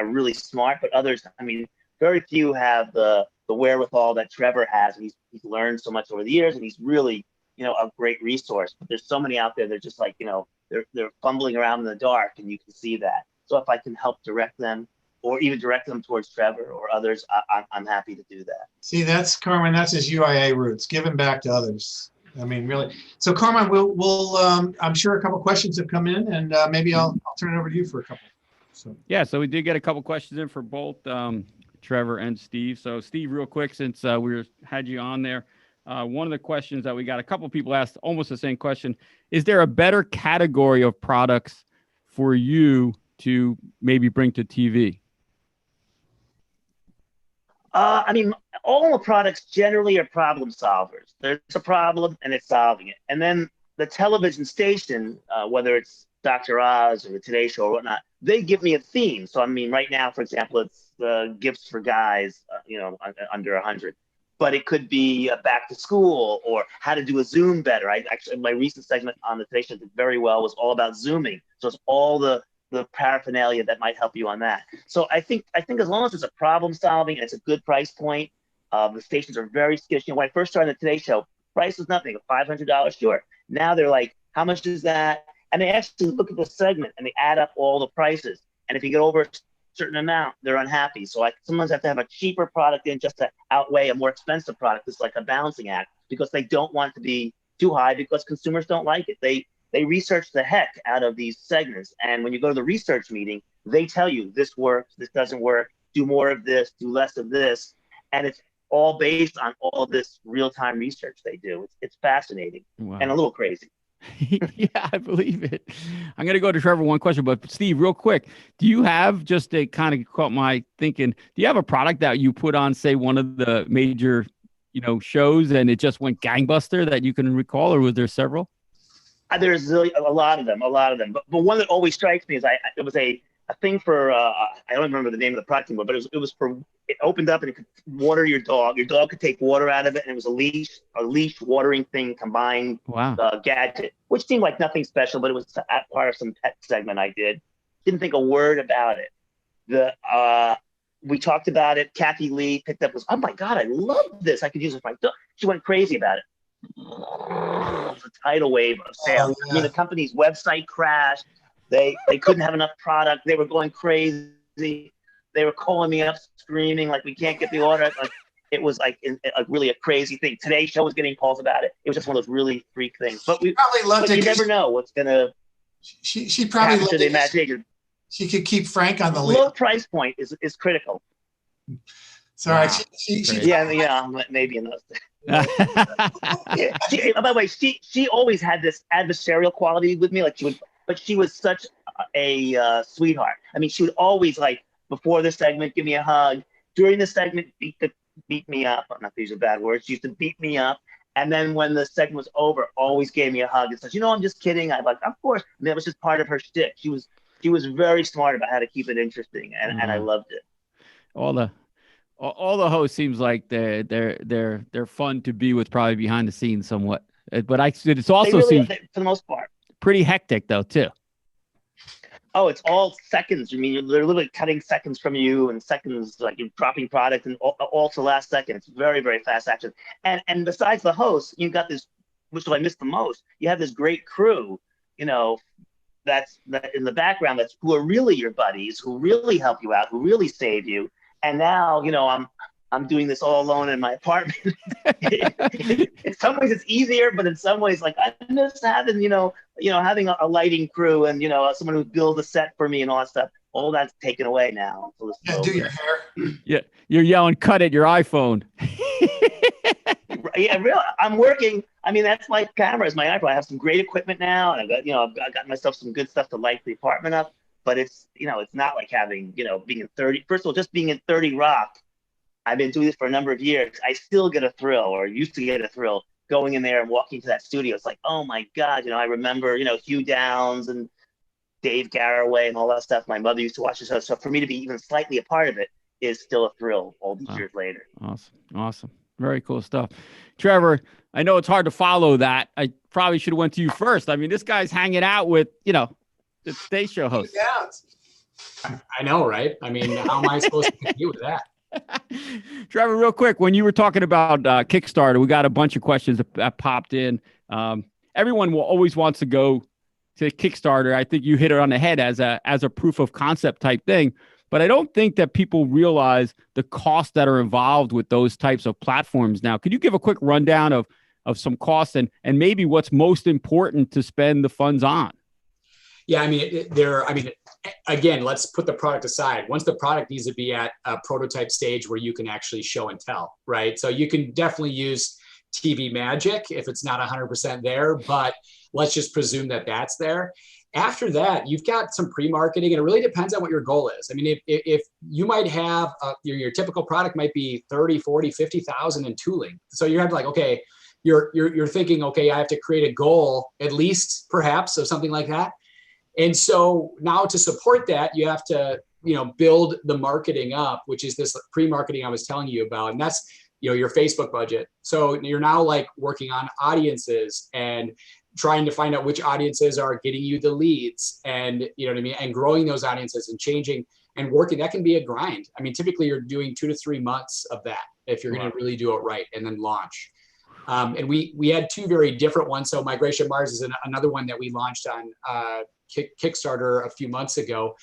really smart, but others, I mean, very few have the wherewithal that Trevor has. And he's learned so much over the years, and he's really, a great resource. But there's so many out there, they're just like, they're fumbling around in the dark, and you can see that. So if I can help direct them, or even direct them towards Trevor or others, I'm happy to do that. See, Carmen, that's his UIA roots, giving back to others. I mean, really. So, Carmen, we'll I'm sure a couple questions have come in, and maybe I'll turn it over to you for a couple. So we did get a couple questions in for both Trevor and Steve. So, Steve, real quick, since had you on there, one of the questions that we got, a couple people asked almost the same question: is there a better category of products for you to maybe bring to TV? I mean, all the products generally are problem solvers. There's a problem and it's solving it. And then the television station, whether it's Dr. Oz or the Today Show or whatnot, they give me a theme. So, I mean, right now, for example, it's gifts for guys, under 100. But it could be back to school or how to do a Zoom better. My recent segment on the Today Show did very well, was all about Zooming. So it's all the paraphernalia that might help you on that. So I think as long as it's a problem solving and it's a good price point, the stations are very skittish. When I first started the Today Show, price was nothing, $500 short. Now they're like, how much is that? And they actually look at the segment and they add up all the prices. And if you get over a certain amount, they're unhappy. So I sometimes have to have a cheaper product in just to outweigh a more expensive product. It's like a balancing act because they don't want it to be too high because consumers don't like it. They research the heck out of these segments. And when you go to the research meeting, they tell you this works, this doesn't work, do more of this, do less of this. And it's all based on all this real-time research they do. It's fascinating and a little crazy. Yeah, I believe it. I'm going to go to Trevor one question, but Steve, real quick, do you have, just to kind of caught my thinking, do you have a product that you put on, say, one of the major, shows and it just went gangbuster that you can recall, or was there several? There's a lot of them. But one that always strikes me is it was a thing for, I don't remember the name of the product anymore, but it opened up and it could water your dog. Your dog could take water out of it, and it was a leash watering thing combined gadget, which seemed like nothing special, but it was part of some pet segment I did. Didn't think a word about it. We talked about it. Kathy Lee picked up, oh my God, I love this. I could use it for my dog. She went crazy about it. It was a tidal wave of sales. I mean, the company's website crashed. They couldn't have enough product. They were going crazy. They were calling me up screaming like, we can't get the order. Like, it was like really a crazy thing. Today's show was getting calls about it. It was just one of those really freak things. But you never know what's gonna. She probably loved the it. imagination. She could keep Frank on the lead. Low price point is critical. Sorry, wow. Maybe in those. By the way, she always had this adversarial quality with me. Like but she was such a sweetheart. I mean, she would always, like, before the segment, give me a hug. During the segment, beat me up. I'm not to use a bad word. She used to beat me up. And then when the segment was over, always gave me a hug and said, I'm just kidding. I'm like, of course. And that was just part of her shtick. She was very smart about how to keep it interesting, and I loved it. All the hosts seems like they're fun to be with, probably behind the scenes somewhat. But it's also seems for the most part pretty hectic though too. Oh, it's all seconds. I mean, they're literally cutting seconds from you, and seconds, like, you're dropping product, and all to the last second. It's very, very fast action. And besides the host, you've got this, which I miss the most. You have this great crew, that's in the background, who are really your buddies, who really help you out, who really save you. And now, I'm doing this all alone in my apartment. In some ways it's easier, but in some ways, like, I miss having, having a lighting crew and, someone who builds a set for me and all that stuff. All that's taken away now. So do your hair. Yeah. You're yelling, cut it, your iPhone. Yeah, really. I'm working. I mean, that's my cameras, my iPhone. I have some great equipment now, and I've got myself some good stuff to light the apartment up. But it's, it's not like having, being in 30. First of all, just being in 30 Rock. I've been doing this for a number of years. I still get a thrill, or used to get a thrill, going in there and walking to that studio. It's like, oh my God, I remember, Hugh Downs and Dave Garroway and all that stuff. My mother used to watch the show. So for me to be even slightly a part of it is still a thrill all these years later. Awesome. Very cool stuff. Trevor, I know it's hard to follow that. I probably should have went to you first. I mean, this guy's hanging out with, the stage show host. I know, right? I mean, how am I supposed to compete with that? Trevor, real quick, when you were talking about Kickstarter, we got a bunch of questions that popped in. Everyone always wants to go to Kickstarter. I think you hit it on the head as a proof of concept type thing, but I don't think that people realize the costs that are involved with those types of platforms. Now, could you give a quick rundown of some costs and maybe what's most important to spend the funds on? Yeah, again, let's put the product aside. Once the product needs to be at a prototype stage where you can actually show and tell, right? So you can definitely use TV magic if it's not 100% there, but let's just presume that that's there. After that, you've got some pre-marketing, and it really depends on what your goal is. I mean, if you might have your typical product might be 30, 40, 50,000 in tooling. So you have okay, you're thinking, okay, I have to create a goal, at least perhaps, of something like that. And so now to support that, you have to, build the marketing up, which is this pre-marketing I was telling you about. And that's, your Facebook budget. So you're now working on audiences and trying to find out which audiences are getting you the leads, and, and growing those audiences and changing and working. That can be a grind. I mean, typically you're doing 2 to 3 months of that if you're going to really do it right and then launch. And we had two very different ones. So Migration Mars is another one that we launched on Kickstarter a few months ago.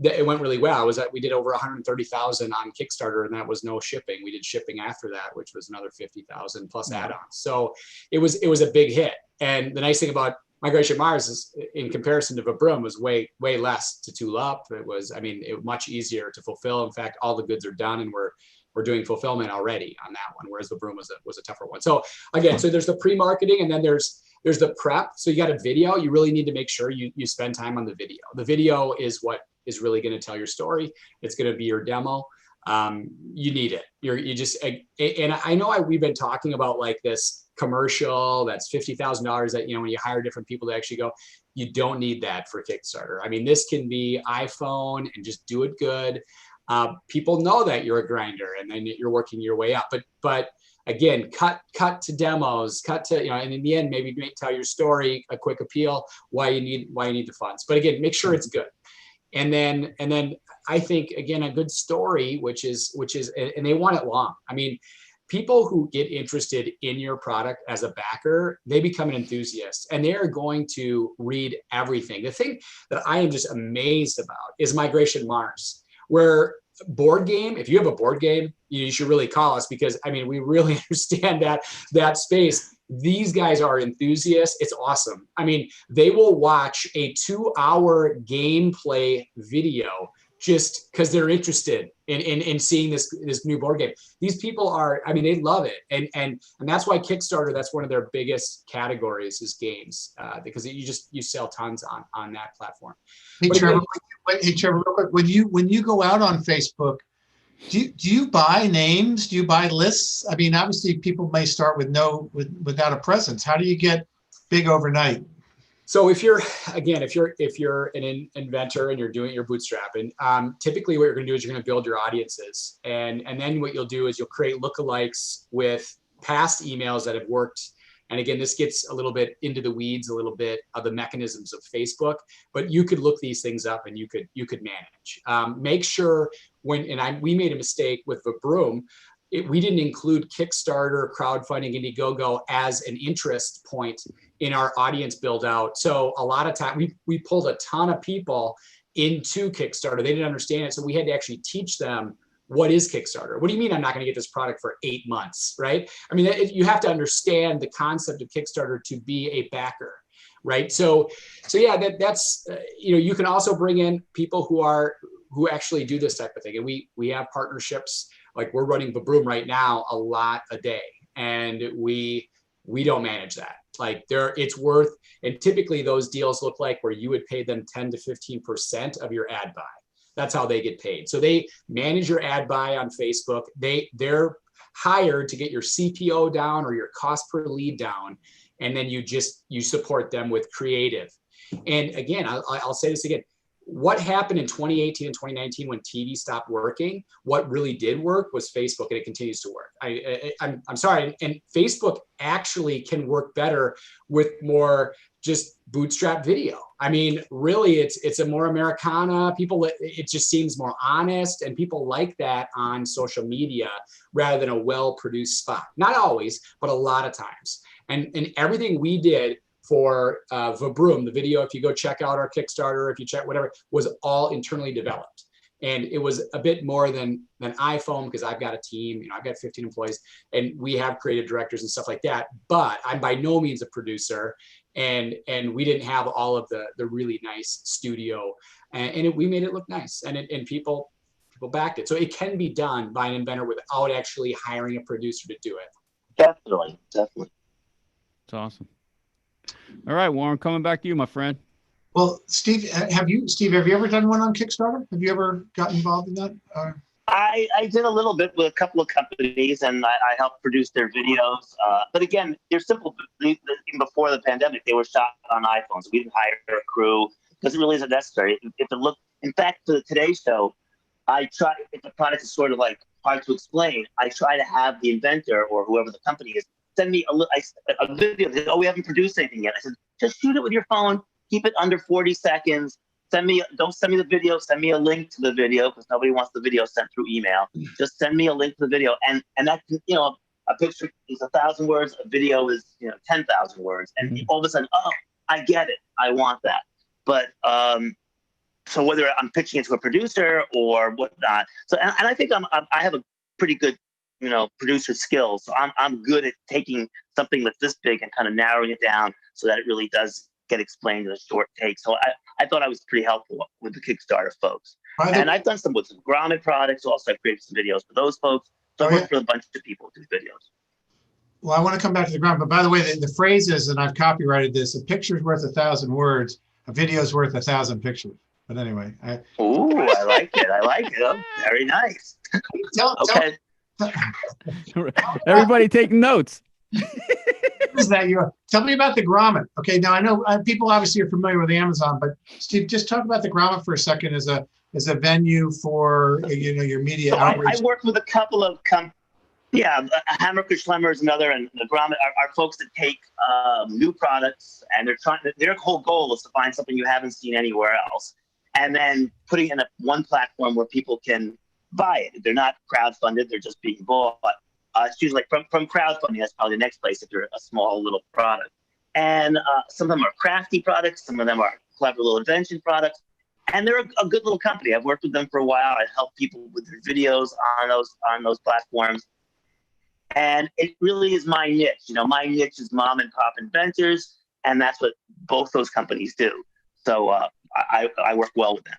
It went really well. We did over 130,000 on Kickstarter, and that was no shipping. We did shipping after that, which was another 50,000 plus add-ons. So it was a big hit. And the nice thing about Migration Mars is, in comparison to Vabroom, was way less to tool up. It was much easier to fulfill. In fact, all the goods are done, and we're doing fulfillment already on that one, whereas Vabroom was a tougher one. So again, there's the pre-marketing, and then there's the prep. So you got a video. You really need to make sure you spend time on the video. The video is what is really going to tell your story. It's going to be your demo. You need it. And I know we've been talking about like this commercial that's $50,000 that, when you hire different people to actually go, you don't need that for Kickstarter. I mean, this can be iPhone and just do it good. People know that you're a grinder and then you're working your way up, but again, cut to demos, and in the end, maybe tell your story, a quick appeal, why you need the funds. But again, make sure it's good. And then I think, again, a good story, which is, and they want it long. I mean, people who get interested in your product as a backer, they become an enthusiast, and they are going to read everything. The thing that I am just amazed about is Migration Mars, where board game, if you have a board game, you should really call us, because we really understand that space. These guys are enthusiasts. It's awesome. They will watch a 2-hour gameplay video just because they're interested in seeing this new board game. These people are, they love it. And that's why Kickstarter, that's one of their biggest categories is games, because you sell tons on that platform. Hey, Trevor, real quick, when you go out on Facebook, do you buy names? Do you buy lists? Obviously people may start without a presence. How do you get big overnight? So if you're an inventor and you're doing your bootstrapping, typically what you're going to do is you're going to build your audiences, and then what you'll do is you'll create lookalikes with past emails that have worked. And again, this gets a little bit into the weeds, a little bit of the mechanisms of Facebook, but you could look these things up and you could manage. Make sure we made a mistake with Vabroom. We didn't include Kickstarter, crowdfunding, Indiegogo as an interest point in our audience build out. So a lot of time we pulled a ton of people into Kickstarter. They didn't understand it. So we had to actually teach them, what is Kickstarter? What do you mean I'm not going to get this product for 8 months, right? You have to understand the concept of Kickstarter to be a backer, right? So yeah, that's you can also bring in people who actually do this type of thing, and we have partnerships. Like we're running Vabroom right now a lot a day, and we don't manage that. It's worth, and typically those deals look like where you would pay them 10 to 15% of your ad buy. That's how they get paid. So they manage your ad buy on Facebook. They're hired to get your CPO down or your cost per lead down, and then you support them with creative. And again, I'll say this again. What happened in 2018 and 2019 when TV stopped working, what really did work was Facebook, and it continues to work. I'm sorry. And Facebook actually can work better with more just bootstrap video. Really, it's a more Americana. It just seems more honest, and people like that on social media rather than a well-produced spot. Not always, but a lot of times. And everything we did for Vabroom, the video, if you go check out our Kickstarter, if you check whatever, was all internally developed. And it was a bit more than iPhone, because I've got a team, I've got 15 employees, and we have creative directors and stuff like that. But I'm by no means a producer, and we didn't have all of the really nice studio, and we made it look nice, and people backed it. So it can be done by an inventor without actually hiring a producer to do it. Definitely. That's awesome. All right, Warren, coming back to you, my friend. Well, Steve, have you ever done one on Kickstarter? Have you ever gotten involved in that? I did a little bit with a couple of companies, and I helped produce their videos. But again, they're simple. Even before the pandemic, they were shot on iPhones. We didn't hire a crew because it really isn't necessary. In fact, for the Today Show, I try, if the product is sort of like hard to explain, I try to have the inventor or whoever the company is send me a video. They said, oh, we haven't produced anything yet. I said, just shoot it with your phone. Keep it under 40 seconds. Don't send me the video. Send me a link to the video, because nobody wants the video sent through email. Just send me a link to the video, and that can, a picture is 1,000 words, a video is 10,000 words, and all of a sudden, oh, I get it, I want that. But so whether I'm pitching it to a producer or whatnot, so and I think I have a pretty good producer skills. So I'm good at taking something that's this big and kind of narrowing it down so that it really does get explained in a short take. So I thought I was pretty helpful with the Kickstarter folks. And I've done some with some Grommet products. Also, I've created some videos for those folks. So I work for a bunch of people who do videos. Well, I want to come back to the Grommet, but by the way, the phrase is, and I've copyrighted this: a picture's worth 1,000 words, a video's worth 1,000 pictures. But anyway, ooh, I like it. I like it. Oh, very nice. Okay. Everybody taking notes. Is that tell me about the Grommet? Okay, now I know people obviously are familiar with Amazon, but Steve, just talk about the Grommet for a second as a venue for your media outreach. I worked with a couple of Hammaker Schlemmer is another, and the Grommet are folks that take new products, and their whole goal is to find something you haven't seen anywhere else, and then putting it in one platform where people can buy it. They're not crowdfunded; they're just being bought. It's usually from crowdfunding. That's probably the next place if you're a small little product. And some of them are crafty products. Some of them are clever little invention products. And they're a good little company. I've worked with them for a while. I help people with their videos on those platforms. And it really is my niche. My niche is mom and pop inventors, and that's what both those companies do. So I work well with them.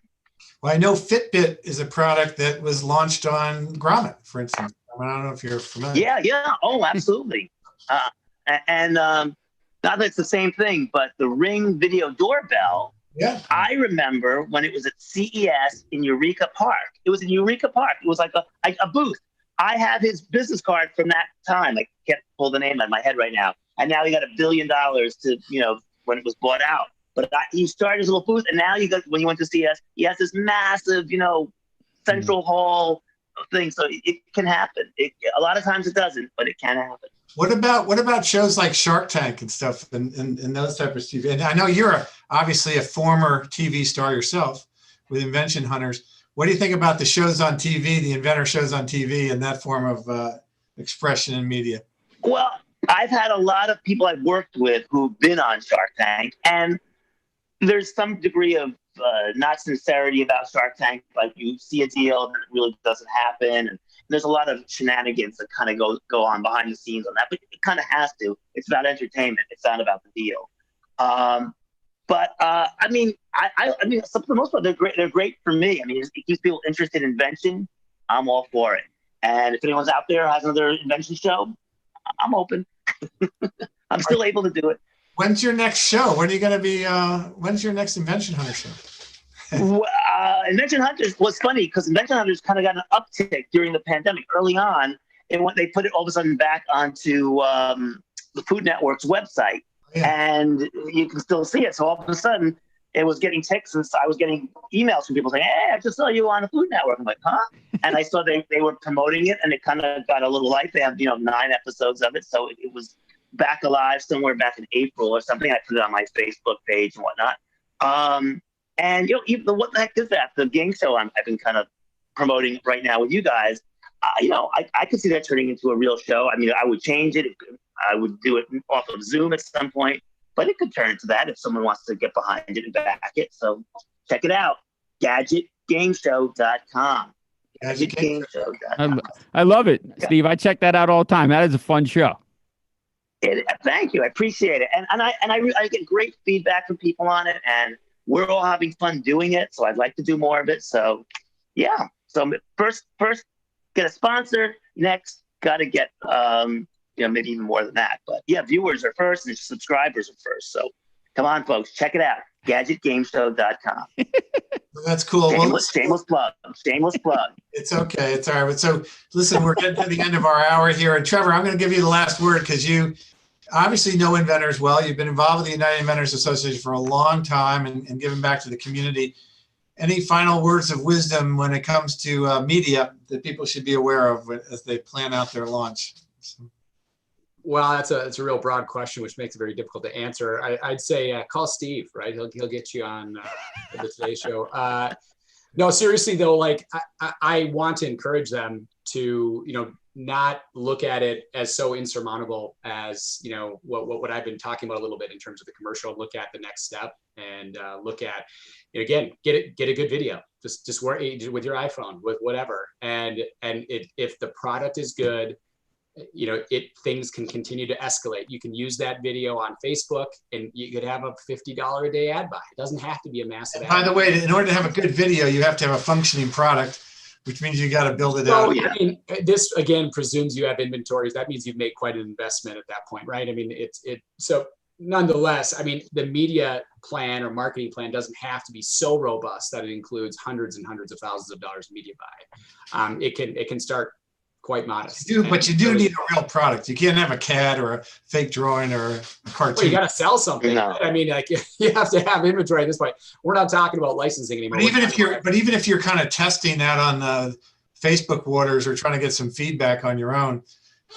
Well, I know Fitbit is a product that was launched on Grommet, for instance. I don't know if you're familiar. Yeah. Oh, absolutely. And not that it's the same thing, but the Ring video doorbell. Yeah. I remember when it was at CES in Eureka Park. It was in Eureka Park. It was like a booth. I have his business card from that time. I can't pull the name out of my head right now. And now he got $1 billion to, when it was bought out. But he started his little booth, and now when you went to CES, he has this massive, central hall thing. So it can happen. A lot of times it doesn't, but it can happen. What about shows like Shark Tank and stuff and those type of TV? And I know you're obviously a former TV star yourself with Invention Hunters. What do you think about the shows on TV, the inventor shows on TV, and that form of expression in media? Well, I've had a lot of people I've worked with who've been on Shark Tank, and there's some degree of not sincerity about Shark Tank. Like you see a deal and it really doesn't happen. And there's a lot of shenanigans that kind of go on behind the scenes on that, but it kind of has to. It's about entertainment. It's not about the deal. But I mean, for the most part, they're great. They're great for me. I mean, it keeps people interested in invention. I'm all for it. And if anyone's out there who has another invention show, I'm open. I'm still able to do it. When's your next show? When are you going to be? When's your next Invention Hunter show? Invention Hunters was funny because Invention Hunters kind of got an uptick during the pandemic. Early on, they put it all of a sudden back onto the Food Network's website, and you can still see it. So all of a sudden, it was getting texts, and I was getting emails from people saying, "Hey, I just saw you on the Food Network." I'm like, "Huh?" And I saw they were promoting it, and it kind of got a little life. They have 9 episodes of it, so it was back alive somewhere back in April or something. I put it on my Facebook page and whatnot. And even what the heck is that? The game show I've been kind of promoting right now with you guys. I could see that turning into a real show. I mean, I would change it. I would do it off of Zoom at some point, but it could turn into that if someone wants to get behind it and back it. So check it out. GadgetGameShow.com. GadgetGameShow.com. I love it, Steve. I check that out all the time. That is a fun show. Thank you. I appreciate it. And I get great feedback from people on it, and we're all having fun doing it. So I'd like to do more of it. So yeah. So first get a sponsor. Next, got to get, maybe even more than that. But yeah, viewers are first and subscribers are first. So come on, folks, check it out. GadgetGameShow.com. That's cool. Shameless plug. It's okay. It's all right. So listen, we're getting to the end of our hour here. And Trevor, I'm going to give you the last word because you obviously know inventors well. You've been involved with the United Inventors Association for a long time and giving back to the community. Any final words of wisdom when it comes to media that people should be aware of as they plan out their launch? Well, it's a real broad question, which makes it very difficult to answer. I'd say call Steve, right? He'll get you on the Today Show. No, seriously though, like I want to encourage them to not look at it as so insurmountable as, you know, what I've been talking about a little bit in terms of the commercial. Look at the next step and look at, again, get a good video. Just work with your iPhone, with whatever. And if the product is good, you know, things can continue to escalate. You can use that video on Facebook, and you could have a $50 a day ad buy. It doesn't have to be a massive ad. By the way, in order to have a good video, you have to have a functioning product, which means you got to build it out. I mean, this again presumes you have inventories. That means you've made quite an investment at that point, right? I mean, so nonetheless, I mean, the media plan or marketing plan doesn't have to be so robust that it includes hundreds and hundreds of thousands of dollars in media buy. It can start quite modest. But you do need a real product. You can't have a CAD or a fake drawing or a cartoon. Well, you got to sell something. No. I mean, like, you have to have inventory at this point. We're not talking about licensing anymore. But even if you're kind of testing that on Facebook waters or trying to get some feedback on your own,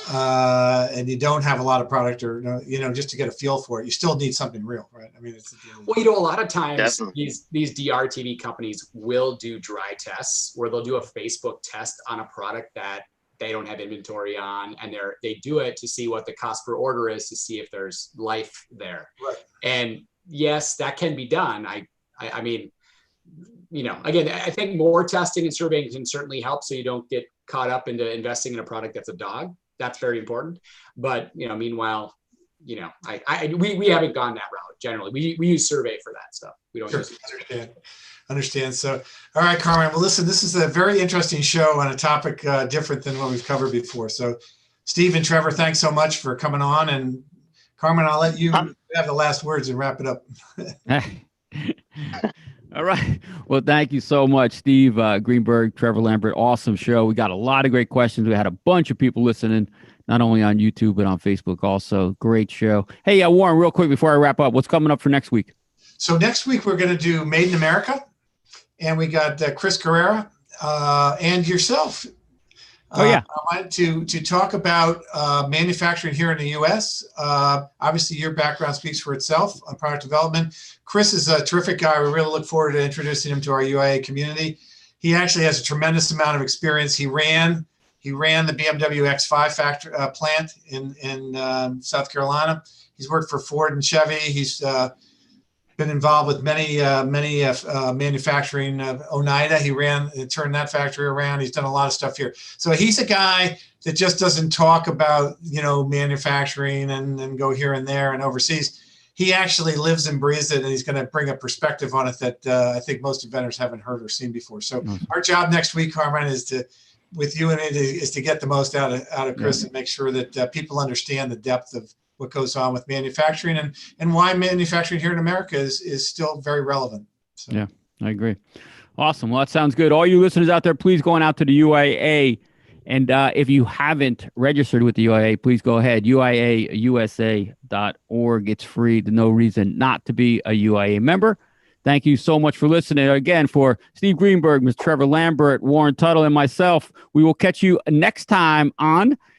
and you don't have a lot of product or, you know, just to get a feel for it, you still need something real, right? I mean, well, you know, a lot of times Definitely. these DRTV companies will do dry tests where they'll do a Facebook test on a product that they don't have inventory on, and they do it to see what the cost per order is, to see if there's life there. Right. And yes, that can be done. I mean, you know, again, I think more testing and surveying can certainly help, so you don't get caught up into investing in a product that's a dog. That's very important. But, you know, meanwhile, you know, we haven't gone that route generally. We use survey for that stuff. We don't use Understand. So, all right, Carmen. Well, listen, this is a very interesting show on a topic different than what we've covered before. So, Steve and Trevor, thanks so much for coming on. And Carmen, I'll let you have the last words and wrap it up. All right. Well, thank you so much, Steve Greenberg, Trevor Lambert. Awesome show. We got a lot of great questions. We had a bunch of people listening, not only on YouTube, but on Facebook also. Great show. Hey, Warren, real quick before I wrap up, what's coming up for next week? So next week, we're going to do Made in America. And we got Chris Carrera and yourself. I wanted to talk about manufacturing here in the U.S. Obviously, your background speaks for itself on product development. Chris is a terrific guy. We really look forward to introducing him to our UIA community. He actually has a tremendous amount of experience. He ran the BMW X5 plant in South Carolina. He's worked for Ford and Chevy. He's been involved with many manufacturing of Oneida. He turned that factory around. He's done a lot of stuff here. So he's a guy that just doesn't talk about, you know, manufacturing and go here and there and overseas. He actually lives and breathes it, and he's going to bring a perspective on it that I think most inventors haven't heard or seen before. So our job next week, Carmen, is with you and me, is to get the most out of Chris and make sure that people understand the depth of what goes on with manufacturing and why manufacturing here in America is still very relevant. So. Yeah, I agree. Awesome. Well, that sounds good. All you listeners out there, please go on out to the UIA. And if you haven't registered with the UIA, please go ahead. UIAUSA.org. It's free. There's no reason not to be a UIA member. Thank you so much for listening. Again, for Steve Greenberg, Mr. Trevor Lambert, Warren Tuttle, and myself, we will catch you next time on